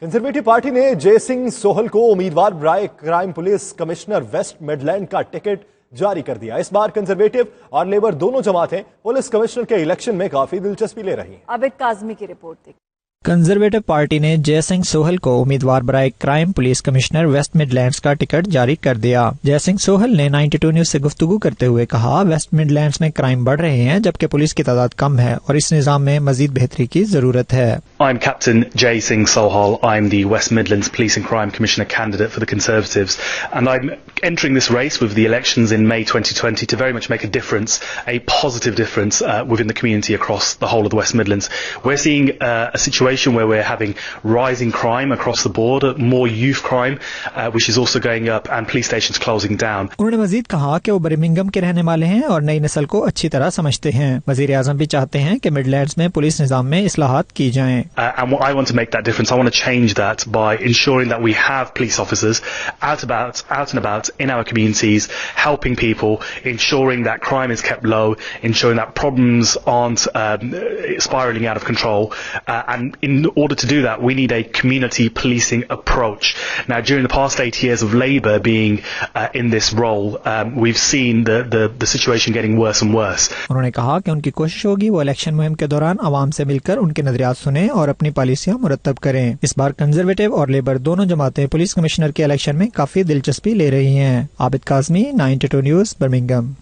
Conservative party ने जय सिंह सोहल को उम्मीदवार बराए crime police commissioner West Midland का टिकट जारी कर दिया। इस बार कंजर्वेटिव और लेबर दोनों जमातें पुलिस कमिश्नर के इलेक्शन में काफी दिलचस्पी ले रही हैं। आबिद काजमी की रिपोर्ट देखिए। कंजर्वेटिव पार्टी ने जय सिंह सोहल को उम्मीदवार बराए crime police commissioner West Midlands का टिकट जारी कर दिया। जय सिंह सोहल ने 92 न्यूज से गुफ्तगू करते हुए कहा, वेस्ट मिडलैंड्स में क्राइम बढ़ रहे हैं जबकि पुलिस की तादाद कम है और इस निजाम में मजीद बेहतरी की जरूरत है। I'm Captain Jay Singh Sohal. I'm the West Midlands Police and Crime Commissioner candidate for the Conservatives, and I'm entering this race with the elections in May 2020 to very much make a difference, a positive difference within the community across the whole of the West Midlands. We're seeing a situation where we're having rising crime across the board, more youth crime, which is also going up, and police stations closing down. उन्होंने मजीद कहा कि वो Birmingham के रहने वाले हैं और नई नस्ल को अच्छी तरह समझते हैं। वजीर आजम भी चाहते हैं कि मिडलैंड्स में पुलिस निजाम में इस्लाहात की जाएं। And I want to make that difference. I want to change that by ensuring that we have police officers out and about in our communities, helping people, ensuring that crime is kept low, ensuring that problems aren't spiraling out of control. And in order to do that, we need a community policing approach. Now, during the past 8 years of Labour being in this role, we've seen the situation getting worse and worse. उन्होंने कहा कि उनकी कोशिश होगी वो election मुहिम के दौरान आवाम से मिलकर उनके नजरियात सुने और अपनी पॉलिसियां मुरतब करें। इस बार कंजर्वेटिव और लेबर दोनों जमातें पुलिस कमिश्नर के इलेक्शन में काफी दिलचस्पी ले रही हैं। Abid Kazmi, 92 news, Birmingham.